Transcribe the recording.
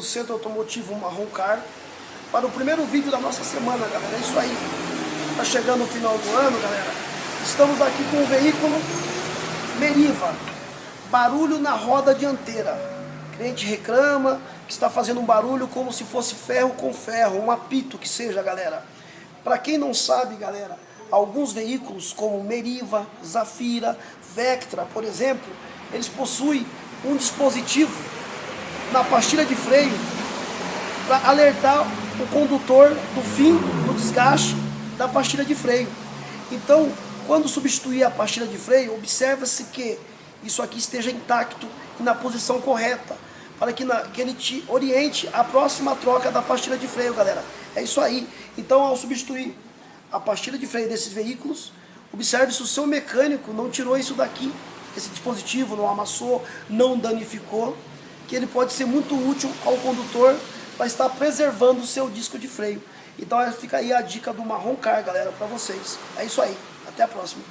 pelo Centro Automotivo Marrom Car para o primeiro vídeo da nossa semana, galera. É isso aí. Tá chegando o final do ano, galera. Estamos aqui com o veículo Meriva. Barulho na roda dianteira. O cliente reclama que está fazendo um barulho como se fosse ferro com ferro, um apito que seja, galera. Para quem não sabe, galera, alguns veículos como Meriva, Zafira, Vectra, por exemplo, eles possuem um dispositivo na pastilha de freio para alertar o condutor do fim do desgaste da pastilha de freio. Então, quando substituir a pastilha de freio, observa-se que isso aqui esteja intacto e na posição correta, para que ele te oriente a próxima troca da pastilha de freio, galera. É isso aí. Então, ao substituir a pastilha de freio desses veículos, observe se o seu mecânico não tirou isso daqui, esse dispositivo não amassou, não danificou, que ele pode ser muito útil ao condutor para estar preservando o seu disco de freio. Então fica aí a dica do Marrom Car, galera, para vocês. É isso aí. Até a próxima.